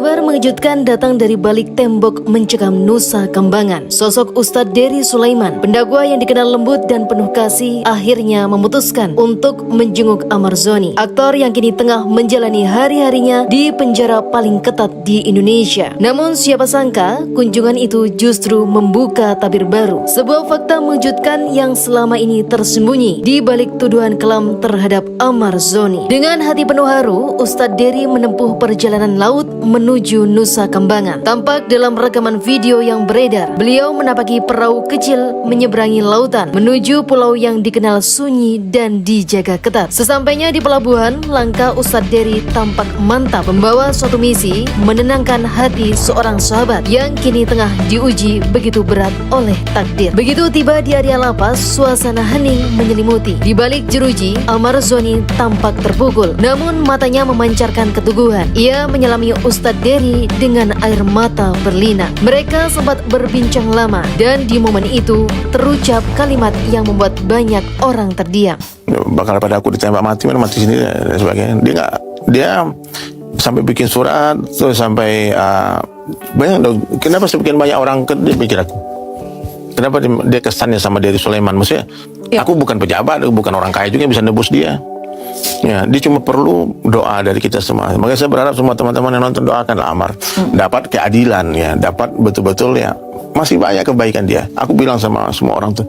Kabar mengejutkan datang dari balik tembok mencekam Nusa Kambangan. Sosok Ustadz Dery Sulaiman, pendakwa yang dikenal lembut dan penuh kasih, akhirnya memutuskan untuk menjenguk Ahmad Zoni, aktor yang kini tengah menjalani hari-harinya di penjara paling ketat di Indonesia. Namun siapa sangka kunjungan itu justru membuka tabir baru, sebuah fakta mengejutkan yang selama ini tersembunyi di balik tuduhan kelam terhadap Ahmad Zoni. Dengan hati penuh haru, Ustadz Dery menempuh perjalanan laut menuju Nusa Kambangan. Tampak dalam rekaman video yang beredar, beliau menapaki perahu kecil menyeberangi lautan menuju pulau yang dikenal sunyi dan dijaga ketat. Sesampainya di pelabuhan, langkah Ustadz Dery tampak mantap, membawa suatu misi menenangkan hati seorang sahabat yang kini tengah diuji begitu berat oleh takdir. Begitu tiba di area lapas, suasana hening menyelimuti. Di balik jeruji, Ahmad Zoni tampak terpukul, namun matanya memancarkan keteguhan. Ia menyelami Ustadz Dery dengan air mata berlinang. Mereka sempat berbincang lama, dan di momen itu terucap kalimat yang membuat banyak orang terdiam. Bakal pada aku ditembak mati sendiri dan sebagainya. Dia sampai bikin surat, terus sampai banyak. Kenapa sekian banyak orang mikir aku? Kenapa dia kesannya sama Dery Sulaiman? Maksudnya, aku bukan pejabat, aku bukan orang kaya juga yang bisa nebus dia. Ya, dia cuma perlu doa dari kita semua. Makanya saya berharap semua teman-teman yang nonton doakanlah Amar dapat keadilan, ya, dapat betul-betul, ya, masih banyak kebaikan dia. Aku bilang sama semua orang tuh,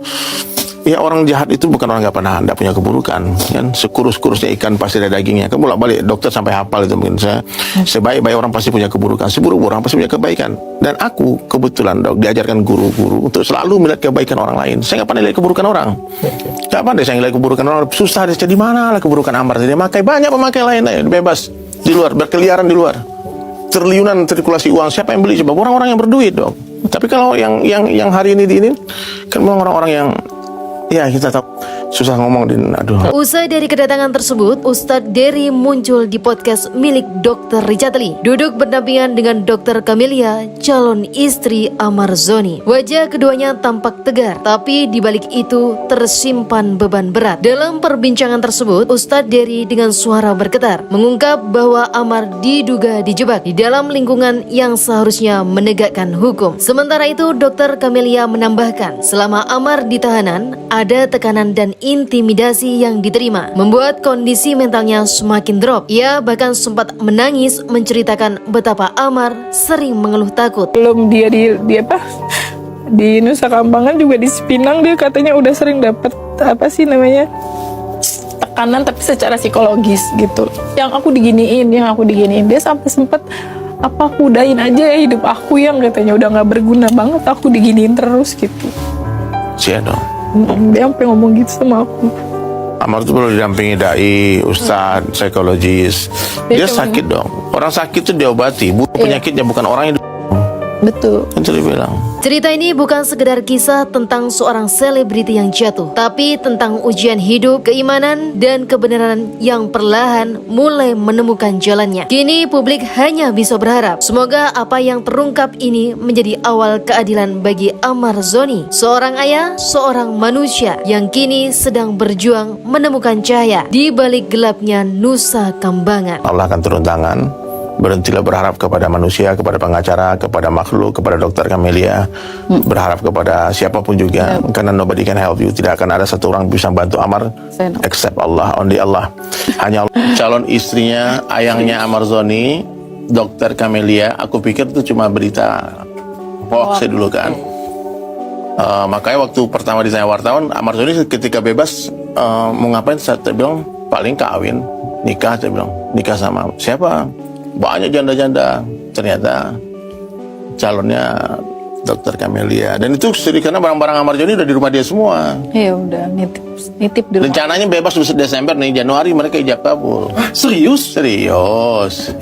ya, orang jahat itu bukan orang nggak punya keburukan, kan? Sekurus-kurusnya ikan pasti ada dagingnya. Kamu bolak-balik dokter sampai hafal itu mungkin saya. Sebaik-baik orang pasti punya keburukan, seburuk-buruk orang pasti punya kebaikan. Dan aku kebetulan diajarkan guru-guru untuk selalu melihat kebaikan orang lain. Saya nggak pernah lihat keburukan orang. Nggak pandai saya lihat keburukan orang. Susah dia di mana lah keburukan Amar. Dia banyak pemakai lain, bebas di luar, berkeliaran di luar, triliunan sirkulasi uang. Siapa yang beli? Coba orang-orang yang berduit dong. Tapi kalau yang hari ini kan orang-orang yang, ya, kita tahu susah ngomong Usai dari kedatangan tersebut, Ustadz Dery muncul di podcast milik Dr. Richard Lee, duduk berdampingan dengan Dr. Camelia, calon istri Ahmad Zoni. Wajah keduanya tampak tegar, tapi di balik itu tersimpan beban berat. Dalam perbincangan tersebut, Ustadz Dery dengan suara bergetar mengungkap bahwa Ahmad diduga dijebak di dalam lingkungan yang seharusnya menegakkan hukum. Sementara itu, Dr. Camelia menambahkan, selama Ahmad di tahanan, ada tekanan dan intimidasi yang diterima, membuat kondisi mentalnya semakin drop. Ia bahkan sempat menangis menceritakan betapa Ahmad sering mengeluh takut. Belum dia di Nusa Kambangan juga di Sepinang, dia katanya udah sering dapat tekanan, tapi secara psikologis gitu. Yang aku diginiin, dia sampai sempat aku udahin aja ya hidup aku yang katanya udah nggak berguna banget, aku diginiin terus gitu. Sia dong. Dia sampai ngomong gitu sama aku. Amar itu perlu didampingi dai, ustadz, psikologis. Dia sakit dong. Orang sakit itu diobati. Penyakitnya bukan orang yang betul. Kan dia bilang. Cerita ini bukan sekedar kisah tentang seorang selebriti yang jatuh, tapi tentang ujian hidup, keimanan, dan kebenaran yang perlahan mulai menemukan jalannya. Kini publik hanya bisa berharap semoga apa yang terungkap ini menjadi awal keadilan bagi Ahmad Zoni, seorang ayah, seorang manusia yang kini sedang berjuang menemukan cahaya di balik gelapnya Nusa Kambangan. Allah akan turun tangan. Berhentilah berharap kepada manusia, kepada pengacara, kepada makhluk, kepada dokter Camelia, berharap kepada siapapun juga, karena nobody can help you. Tidak akan ada satu orang bisa bantu Amar except Allah, only Allah. Hanya Allah. Calon istrinya, ayangnya Ahmad Zoni, dokter Camelia, aku pikir itu cuma berita hoax dulu kan. Makanya waktu pertama ditanya wartawan, Ahmad Zoni ketika bebas mau ngapain, saya bilang paling kawin, nikah. Saya bilang nikah sama siapa? Banyak janda-janda, ternyata calonnya dokter Camelia. Dan itu karena barang-barang Ahmad Zoni udah di rumah dia semua. Iya, udah nitip di rumah. Rencananya bebas Desember nih, Januari mereka ijab kabul. Serius? Serius.